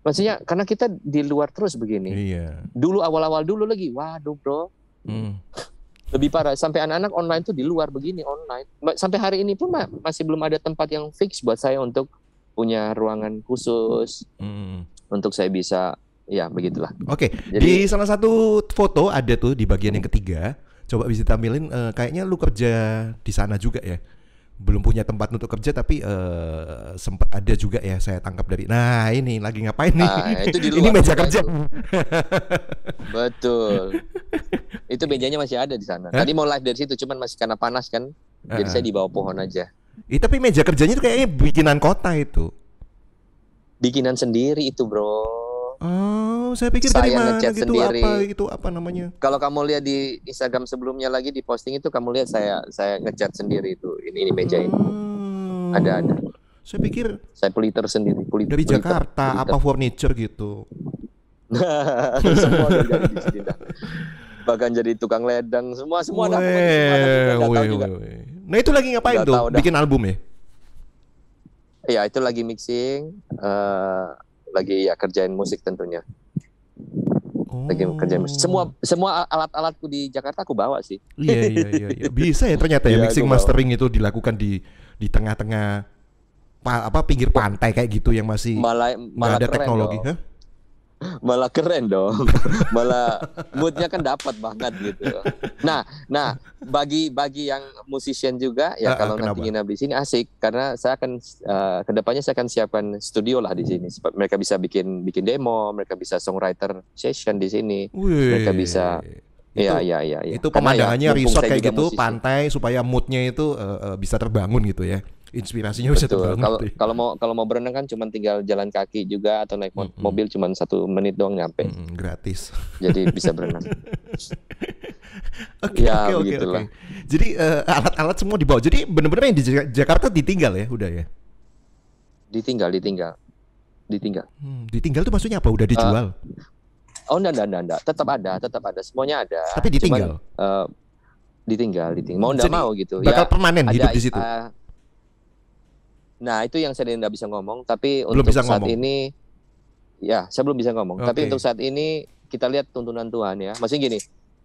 Maksudnya karena kita di luar terus begini. Dulu awal-awal dulu lagi, waduh bro. Lebih parah. Sampai anak-anak online tuh di luar begini online. Sampai hari ini pun masih belum ada tempat yang fix buat saya untuk punya ruangan khusus. Untuk saya bisa, ya begitulah. Oke. Di salah satu foto ada tuh di bagian yang ketiga. Coba bisa tampilin. Kayaknya lu kerja di sana juga ya. Belum punya tempat untuk kerja tapi sempat ada juga ya, saya tangkap dari. Nah ini lagi ngapain nih? Itu di luar. Ini meja kerja. Betul. Itu mejanya masih ada di sana. Tadi mau live dari situ, cuman masih karena panas kan. Jadi saya di bawah pohon aja. Tapi meja kerjanya itu kayaknya bikinan kota itu. Bikinan sendiri itu bro. Oh, saya pikir dari mana gitu sendiri. Apa namanya? Kalau kamu lihat di Instagram sebelumnya lagi di posting itu, kamu lihat saya ngecat sendiri itu. Ini meja ini. Ada. Saya pikir saya peliter sendiri. Dari Jakarta, apa furniture gitu. Semua udah jadi di sini dah. Bahkan jadi tukang ledang, semua ada. Nah itu lagi ngapain tuh? Bikin album ya? Ya itu lagi mixing, lagi ya kerjain musik tentunya. Lagi kerjain musik. Semua alat-alatku di Jakarta aku bawa sih. Iya. Bisa ya ternyata ya mixing mastering itu dilakukan di tengah-tengah pinggir pantai kayak gitu yang masih malah ada teknologi. Malah keren dong. Malah moodnya kan dapat banget gitu. Nah bagi yang musician juga ya kalau nanti nginap di sini asik karena saya akan kedepannya saya akan siapkan studio lah di sini. Mereka bisa bikin demo, mereka bisa songwriter session di sini. Mereka bisa Iya. Itu pemandangannya resort kayak gitu, pantai supaya moodnya itu bisa terbangun gitu ya. Inspirasinya bisa terbangun. Kalau mau berenang kan cuma tinggal jalan kaki juga atau naik mobil cuma 1 menit doang nyampe. Gratis. Jadi bisa berenang. Oke. Jadi alat-alat semua dibawa. Jadi benar-benar yang di Jakarta ditinggal ya, udah ya? Ditinggal. Ditinggal tuh maksudnya apa? Udah dijual? Enggak. Tetap ada. Semuanya ada. Tapi ditinggal. Cuman, ditinggal. Mau enggak mau gitu. Bakal permanen hidup di situ. Nah itu yang saya tidak bisa ngomong, tapi belum untuk saat ini, ya saya belum bisa ngomong. Tapi untuk saat ini kita lihat tuntunan Tuhan ya. Maksudnya gini,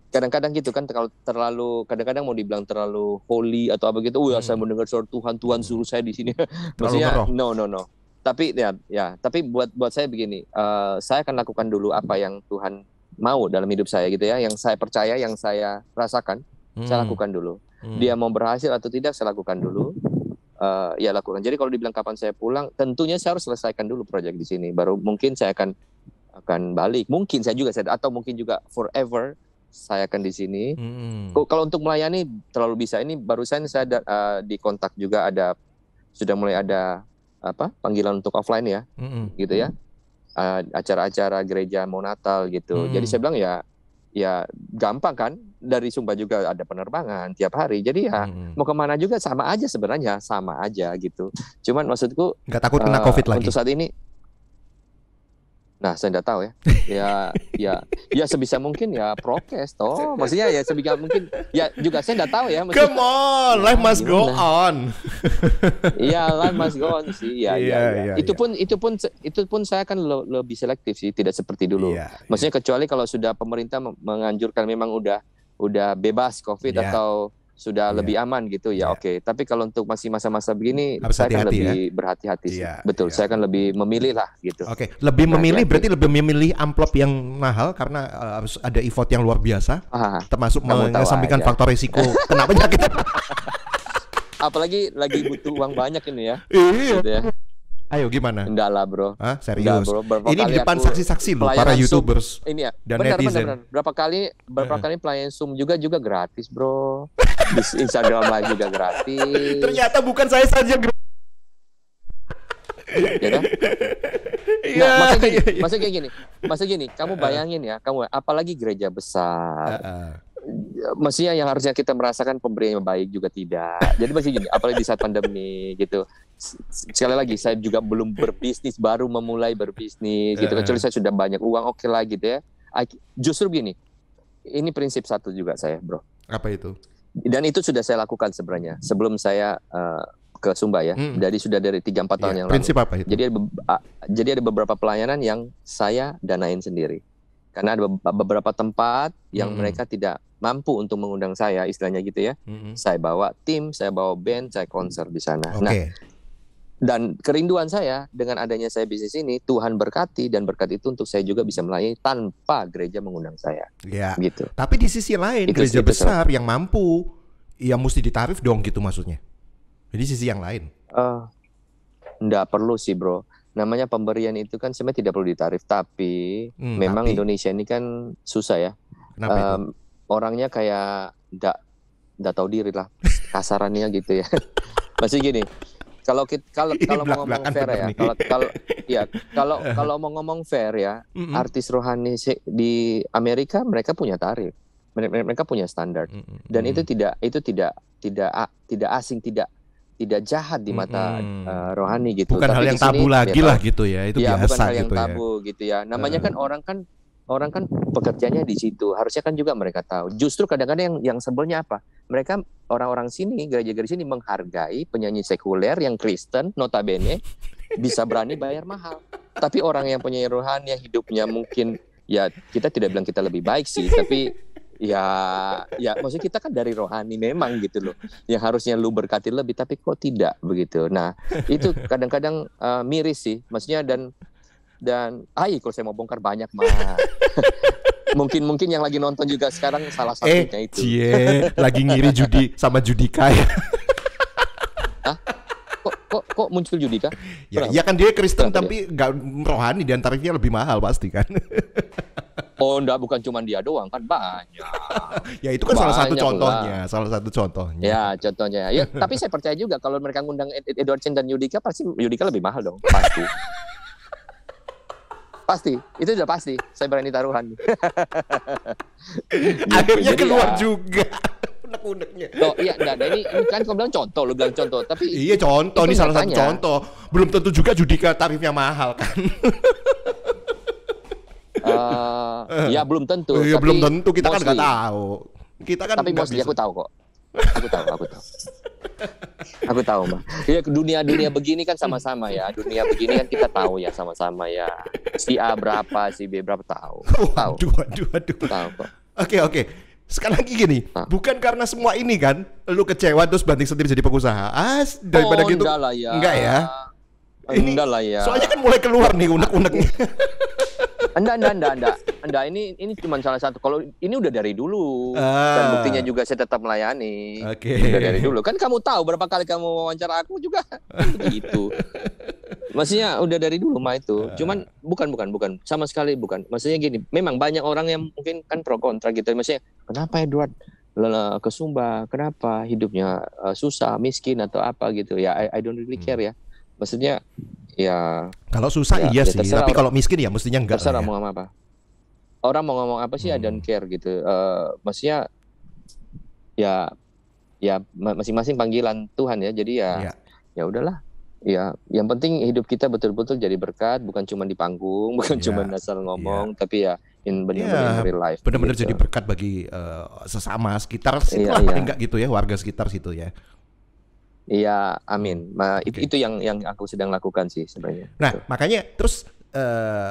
kadang-kadang gitu kan kalau kadang-kadang mau dibilang terlalu holy atau apa gitu. Saya mendengar suara Tuhan suruh saya di sini. Maksudnya no. Tapi tapi buat saya begini, saya akan lakukan dulu apa yang Tuhan mau dalam hidup saya gitu ya. Yang saya percaya, yang saya rasakan, saya lakukan dulu. Dia mau berhasil atau tidak, saya lakukan dulu. Ya lakukan. Jadi kalau dibilang kapan saya pulang, tentunya saya harus selesaikan dulu proyek di sini. Baru mungkin saya akan balik. Mungkin atau mungkin juga forever saya akan di sini. Kalau untuk melayani terlalu bisa. Ini barusan saya di kontak juga sudah mulai ada panggilan untuk offline ya, gitu ya. Acara-acara gereja mau Natal gitu. Jadi saya bilang ya gampang kan, dari Sumba juga ada penerbangan tiap hari, jadi ya mau kemana juga sama aja sebenarnya, sama aja gitu. Cuman maksudku nggak takut kena COVID lagi untuk saat ini. Nah saya nggak tahu ya sebisa mungkin ya prokes toh, maksudnya ya sebisa mungkin ya juga saya nggak tahu ya. Come on, life must go on. Iya, life must go on sih. Ya. Itu pun saya akan lebih selektif sih, tidak seperti dulu. Maksudnya kecuali kalau sudah pemerintah menganjurkan memang udah bebas COVID atau sudah lebih aman gitu ya oke. Tapi kalau untuk masih masa-masa begini harus saya akan lebih berhati-hati sih. Betul, saya akan lebih memilih lah gitu. Oke, lebih memilih berarti lebih memilih amplop yang mahal karena harus ada effort yang luar biasa. Termasuk mengesampingkan faktor risiko kena penyakit. Apalagi lagi butuh uang banyak ini ya. Gitu ya. Ayo gimana? Enggak lah bro. Serius? Bro. Ini di depan saksi-saksi loh, para YouTubers ini ya. Dan netizen. Benar. Berapa kali pelayanan Zoom juga gratis bro. Di Instagram Live juga gratis. Ternyata bukan saya saja. Ya kan? Maksudnya gini, kamu bayangin ya, apalagi gereja besar. Maksudnya yang harusnya kita merasakan pemberian yang baik juga tidak. Jadi masih gini, apalagi di saat pandemi gitu. Sekali lagi saya juga belum berbisnis, baru memulai berbisnis gitu. Kecuali saya sudah banyak uang, oke lah gitu ya. Justru gini, ini prinsip satu juga saya bro. Apa itu? Dan itu sudah saya lakukan sebenarnya sebelum saya ke Sumba ya. Jadi sudah dari 3-4 tahun yang lalu. Prinsip apa itu? Jadi ada beberapa pelayanan yang saya danain sendiri. Karena ada beberapa tempat yang mereka tidak mampu untuk mengundang saya, istilahnya gitu ya. Saya bawa tim, saya bawa band, saya konser di sana. Nah, dan kerinduan saya dengan adanya saya bisnis ini, Tuhan berkati, dan berkat itu untuk saya juga bisa melayani tanpa gereja mengundang saya. Gitu. Tapi di sisi lain gereja besar yang mampu, ya mesti ditarif dong gitu maksudnya. Jadi sisi yang lain. Enggak perlu sih bro. Namanya pemberian itu kan sebenarnya tidak perlu ditarif, tapi memang Indonesia ini kan susah ya. Kenapa itu? Orangnya kayak enggak tahu diri lah, kasarannya gitu ya. Masih gini. Kalau mau ngomong fair ya, kalau mau ngomong fair ya, artis rohani di Amerika mereka punya tarif, mereka punya standar, dan itu tidak asing, tidak tidak jahat di mata rohani gitu. Bukan tapi hal yang tabu lagi lah gitu ya, itu biasa bukan hal yang gitu tabu gitu ya. Namanya kan orang kan pekerjaannya di situ. Harusnya kan juga mereka tahu. Justru kadang-kadang yang sebelnya apa? Mereka orang-orang sini, gereja-gereja sini menghargai penyanyi sekuler yang Kristen, notabene bisa berani bayar mahal. Tapi orang yang punya rohani, yang hidupnya mungkin ya kita tidak bilang kita lebih baik sih, tapi ya maksudnya kita kan dari rohani memang gitu loh. Yang harusnya lu berkati lebih, tapi kok tidak begitu. Nah itu kadang-kadang miris sih, maksudnya dan kalau saya mau bongkar banyak mah. mungkin yang lagi nonton juga sekarang salah satunya itu. Lagi ngiri judi sama Judika ya. Hah? Kok muncul Judika? Ya kan dia Kristen tapi nggak rohani, dan tarifnya lebih mahal pasti kan. Oh enggak, bukan cuma dia doang kan, banyak. Ya itu kan salah satu contohnya. Ya contohnya. Ya tapi saya percaya juga kalau mereka ngundang Edward Chen dan Judika, pasti Judika lebih mahal dong, pasti. Pasti, itu udah pasti. Saya berani taruhan. Akhirnya keluar juga unek-uneknya. Iya, enggak, ini kan kau bilang contoh, lu bilang contoh, tapi iya contoh, ini salah satu contoh. Belum tentu juga Judika tarifnya mahal kan. Ya belum tentu. Ya belum tentu, kita kan nggak tahu. Kita kan tapi mostly aku tahu kok. Aku tahu mah. Ya dunia begini kan sama-sama ya. Dunia begini kan kita tahu ya sama-sama ya. Si A berapa, si B berapa tahu. Aduh. Tahu kok. Oke. Sekali lagi gini, bukan karena semua ini kan lu kecewa terus banting setir jadi pengusaha. Daripada gitu. Enggak ya. Enggak lah ya. Soalnya kan mulai keluar nih unek-uneknya. Enggak. Ini cuma salah satu. Kalau ini udah dari dulu. Dan buktinya juga saya tetap melayani. Udah dari dulu. Kan kamu tahu berapa kali kamu wawancara aku juga gitu. Maksudnya udah dari dulu mah itu. Cuman bukan. Sama sekali bukan. Maksudnya gini, memang banyak orang yang mungkin kan pro kontra gitu. Maksudnya, kenapa Edward ke Sumba? Kenapa hidupnya susah, miskin atau apa gitu. Ya I don't really care ya. Maksudnya ya kalau susah iya sih, tapi kalau miskin ya mestinya enggak. Terserah mau ngomong apa. Orang mau ngomong apa sih I don't care gitu. Maksudnya ya masing-masing panggilan Tuhan ya. Jadi ya udahlah. Ya, yang penting hidup kita betul-betul jadi berkat, bukan cuma di panggung, bukan cuma asal ngomong, tapi ya benar-benar real life. Benar-benar gitu. Jadi berkat bagi sesama sekitar situ lah paling enggak gitu ya, warga sekitar situ ya. Iya, amin. Itu yang aku sedang lakukan sih sebenarnya. Nah, makanya terus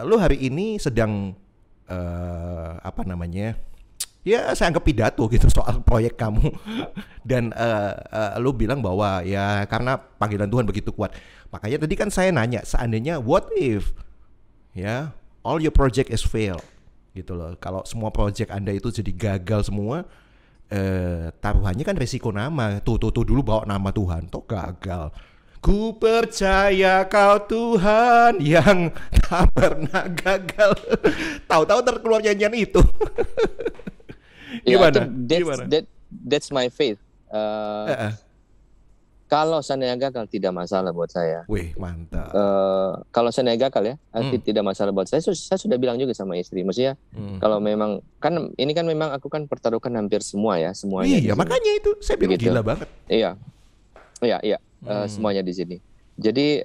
lu hari ini sedang apa namanya? Ya, saya anggap pidato gitu soal proyek kamu. Dan lu bilang bahwa ya karena panggilan Tuhan begitu kuat. Makanya tadi kan saya nanya, seandainya what if ya all your project is fail gitu loh. Kalau semua project Anda itu jadi gagal semua, taruhannya kan resiko nama. Tuh dulu bawa nama Tuhan, toh gagal. Ku percaya kau Tuhan yang tak pernah gagal. Tahu-tahu terkeluar nyanyian itu. Gimana? That's my faith. Kalau seandainya gagal tidak masalah buat saya. Wih, mantap. Kalau seandainya gagal ya, tidak masalah buat saya. Saya sudah bilang juga sama istri. Maksudnya kalau memang kan ini kan memang aku kan pertaruhkan hampir semuanya. Iya, makanya itu saya bilang gila banget. Iya. Semuanya di sini. Jadi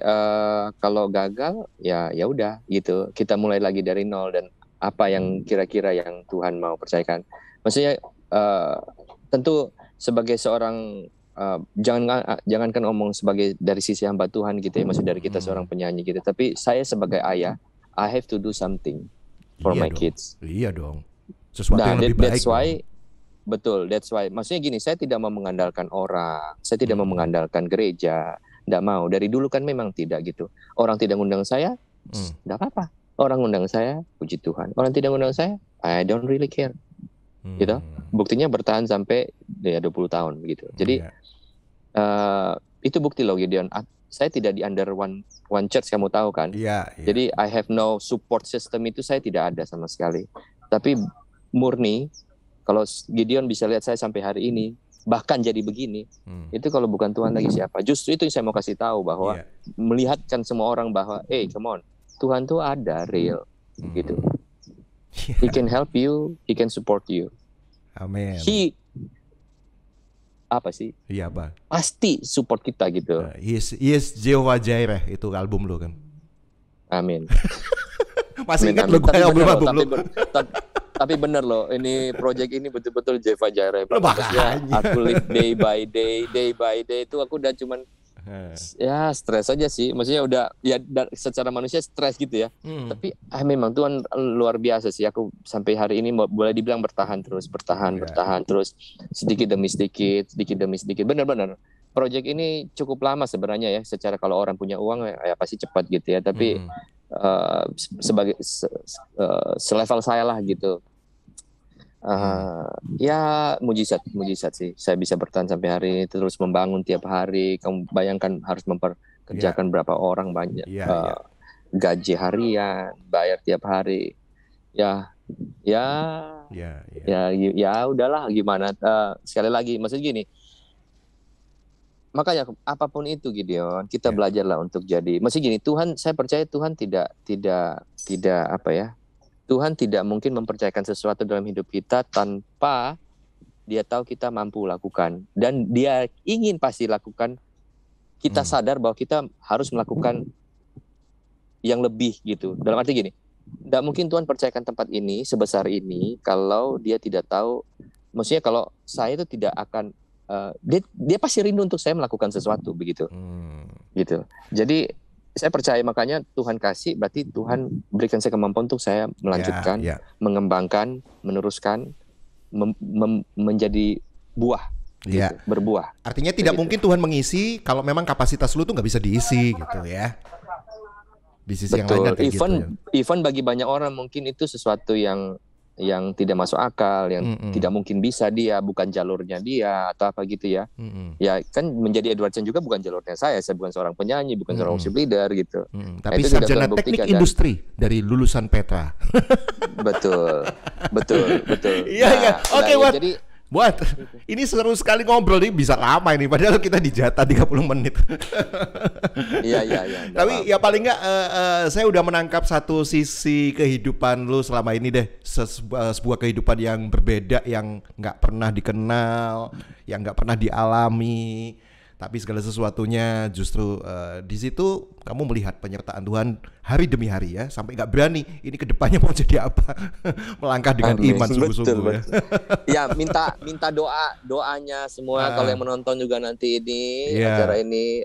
kalau gagal ya udah gitu. Kita mulai lagi dari nol dan apa yang kira-kira yang Tuhan mau percayakan. Maksudnya tentu sebagai seorang jangankan ngomong sebagai dari sisi hamba Tuhan gitu ya, maksud dari kita seorang penyanyi gitu, tapi saya sebagai ayah I have to do something for my kids. Iya dong. Sesuatu yang lebih baik. That's why. Maksudnya gini, saya tidak mau mengandalkan orang, saya tidak mau mengandalkan gereja, tidak mau. Dari dulu kan memang tidak gitu. Orang tidak ngundang saya, tidak apa-apa. Orang ngundang saya, puji Tuhan. Orang tidak ngundang saya, I don't really care. Gitu. Buktinya bertahan sampai 20 tahun gitu. Jadi itu bukti loh Gideon. Saya tidak di under one church, kamu tahu kan? Iya. Jadi I have no support system, itu saya tidak ada sama sekali. Tapi murni kalau Gideon bisa lihat saya sampai hari ini bahkan jadi begini, itu kalau bukan Tuhan lagi siapa? Justru itu yang saya mau kasih tahu bahwa melihatkan semua orang bahwa come on, Tuhan tuh ada real gitu. He can help you, he can support you. Amin. apa sih? Iya apa? Pasti support kita gitu. Yes Jehovah Jireh itu album lo kan. Amin. Masih ingat lo gue album lo. Tapi bener loh, ini project ini betul-betul Jehovah Jireh. Aku live day by day itu aku udah cuman ya stres aja sih. Maksudnya udah ya secara manusia stres gitu ya. Tapi memang Tuhan luar biasa sih. Aku sampai hari ini boleh dibilang bertahan terus sedikit demi sedikit. Benar-benar. Project ini cukup lama sebenarnya ya. Secara kalau orang punya uang ya pasti cepat gitu ya. Tapi sebagai selevel saya lah gitu. Ya mujizat sih. Saya bisa bertahan sampai hari ini, terus membangun tiap hari. Kamu bayangkan harus memperkerjakan berapa orang, banyak gaji harian, bayar tiap hari. Ya udahlah gimana. Sekali lagi maksud gini. Makanya apapun itu Gideon, kita belajarlah untuk jadi. Maksud gini, saya percaya Tuhan tidak apa ya? Tuhan tidak mungkin mempercayakan sesuatu dalam hidup kita tanpa Dia tahu kita mampu lakukan, dan Dia ingin pasti lakukan. Kita sadar bahwa kita harus melakukan yang lebih gitu. Dalam arti gini, tidak mungkin Tuhan percayakan tempat ini sebesar ini kalau Dia tidak tahu. Maksudnya kalau saya itu tidak akan dia pasti rindu untuk saya melakukan sesuatu begitu. Gitu. Jadi saya percaya, makanya Tuhan kasih, berarti Tuhan berikan saya kemampuan untuk saya melanjutkan, mengembangkan, meneruskan, menjadi buah, gitu, berbuah. Artinya tidak mungkin Tuhan mengisi kalau memang kapasitas lu tuh nggak bisa diisi gitu ya. Di sisi yang lain kayak even bagi banyak orang mungkin itu sesuatu yang tidak masuk akal, yang tidak mungkin bisa dia, bukan jalurnya dia atau apa gitu ya. Ya kan menjadi Edward Chen juga bukan jalurnya saya bukan seorang penyanyi, bukan seorang worship leader gitu. Tapi sarjana teknik industri dari lulusan Petra. Betul. Iya. Oke, buat ini seru sekali ngobrol nih, bisa lama ini padahal kita dijatah 30 menit. Iya. Tapi ya paling enggak saya udah menangkap satu sisi kehidupan lu selama ini deh, sebuah kehidupan yang berbeda, yang nggak pernah dikenal, yang nggak pernah dialami. Tapi segala sesuatunya justru di situ kamu melihat penyertaan Tuhan hari demi hari ya, sampai nggak berani ini kedepannya mau jadi apa. Melangkah dengan iman sungguh-sungguh ya. Ya minta doanya semua kalau yang menonton juga nanti ini acara ini,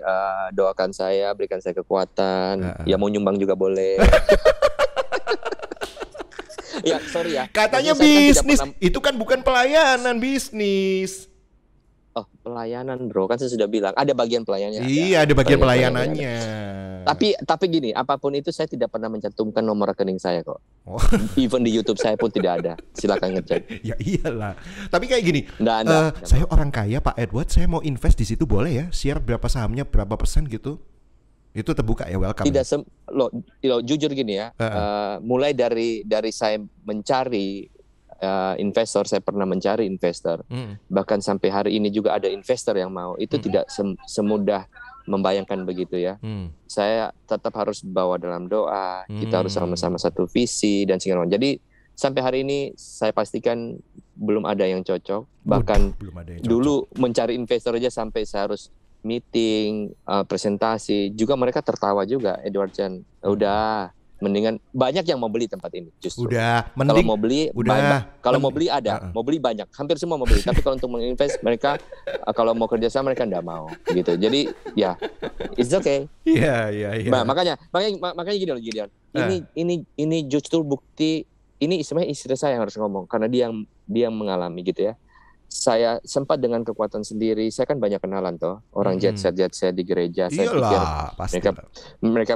doakan saya, berikan saya kekuatan. Ya mau nyumbang juga boleh. Ya sorry ya. Katanya bisnis itu kan bukan pelayanan, bisnis. Oh, pelayanan bro, kan saya sudah bilang ada bagian pelayanannya. Iya, ada bagian pelayanannya. Tapi gini, apapun itu saya tidak pernah mencantumkan nomor rekening saya kok. Even di YouTube saya pun tidak ada. Silakan ngecek. Ya iyalah. Tapi kayak gini, Nggak, saya orang kaya Pak Edward, saya mau invest di situ boleh ya? Share berapa sahamnya, berapa persen gitu? Itu terbuka ya, welcome. Tidak jujur gini ya. Mulai dari saya mencari investor, saya pernah mencari investor. Bahkan sampai hari ini juga ada investor yang mau. Itu tidak semudah membayangkan begitu ya. Saya tetap harus bawa dalam doa. Kita harus sama-sama satu visi dan segala macam. Jadi sampai hari ini saya pastikan belum ada yang cocok. Bahkan dulu mencari investor aja sampai saya harus meeting, presentasi. Juga mereka tertawa juga, Edward Chen. Udah, mendingan banyak yang mau beli tempat ini justru. Kalau mau beli ada, mau beli banyak, hampir semua mau beli. Tapi kalau untuk menginvest mereka, kalau mau kerjasama mereka nggak mau gitu. Jadi ya, it's okay. Iya. Nah, makanya gini loh Gideon. Ini justru bukti. Ini sebenarnya istri saya yang harus ngomong karena dia yang mengalami gitu ya. Saya sempat dengan kekuatan sendiri. Saya kan banyak kenalan toh orang jet set di gereja. Saya pikir mereka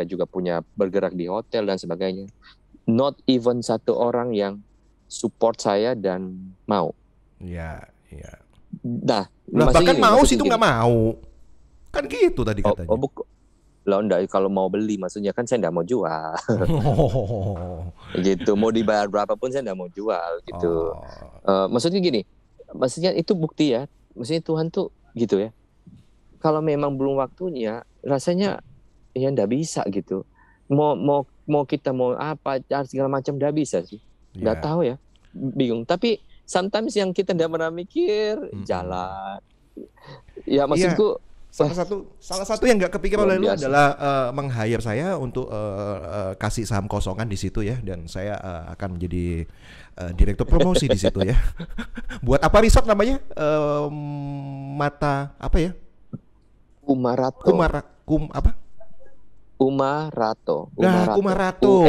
juga punya bergerak di hotel dan sebagainya. Not even satu orang yang support saya dan mau. Iya. Nah, bahkan mau sih itu nggak mau. Kan gitu tadi katanya. Enggak, kalau mau beli maksudnya kan saya enggak mau jual. Gitu, mau dibayar berapapun saya enggak mau jual gitu. Maksudnya gini, maksudnya itu bukti ya. Maksudnya Tuhan tuh gitu ya. Kalau memang belum waktunya, rasanya ya enggak bisa gitu. Mau kita mau apa segala macam enggak bisa sih. Enggak tahu ya. Bingung. Tapi sometimes yang kita tidak pernah mikir jalan. Ya maksudku salah satu yang nggak kepikiran oleh lu adalah meng-hire saya untuk kasih saham kosongan di situ ya, dan saya akan menjadi direktur promosi di situ ya. Buat apa resort namanya? Mata apa ya? Umarato. Umarato. Umarato. UMARATO.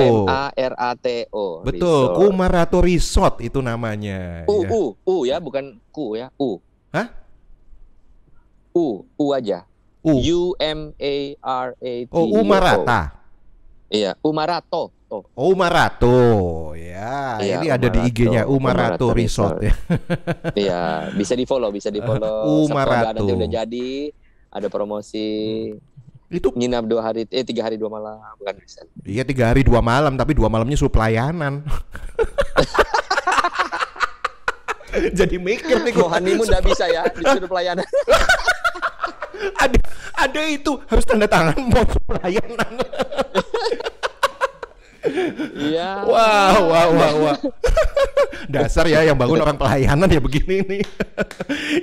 Betul, resort. Umarato Resort itu namanya. U ya, bukan ku ya. U. Hah? U aja. UMARATO. Oh, Umarata. Iya, Umarato. Umarato. Ya, ini ada di IG-nya Umarato Resort ya. Iya, bisa di-follow. Umarato. Nanti udah jadi, ada promosi. Itu nginap 3 hari 2 malam kan bisa. Iya 3 hari 2 malam, tapi 2 malamnya suruh pelayanan. Jadi mikir nih, mau honeymoon nggak bisa ya, disuruh pelayanan. ada itu harus tanda tangan mau pelayanan. Iya. Wah. Dasar ya yang bangun orang pelayanan ya begini nih.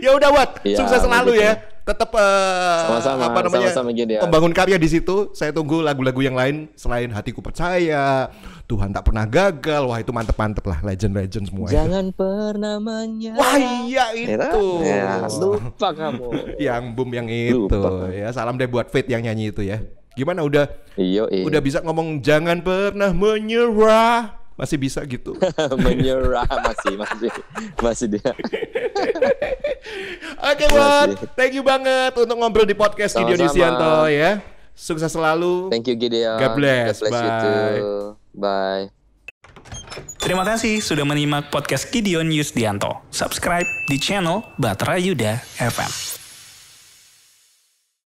Ya udah Wat, sukses selalu begitu. Ya. Tetap sama-sama membangun karya di situ. Saya tunggu lagu-lagu yang lain selain Hatiku Percaya, Tuhan Tak Pernah Gagal. Wah itu mantep lah, legend semua. Jangan pernah menyerah. Wah iya itu. Ya, lupa kamu. Yang boom yang itu. Lupa. Ya salam deh buat Fit yang nyanyi itu ya. Gimana udah bisa ngomong jangan pernah menyerah, masih bisa gitu. Menyerah masih dia. Oke Wat, thank you banget untuk ngobrol di podcast Gideon Yustianto ya. Sukses selalu. Thank you Gideon. God bless. Bye. You too. Bye. Terima kasih sudah menyimak podcast Gideon Yustianto. Subscribe di channel Batra Yuda FM.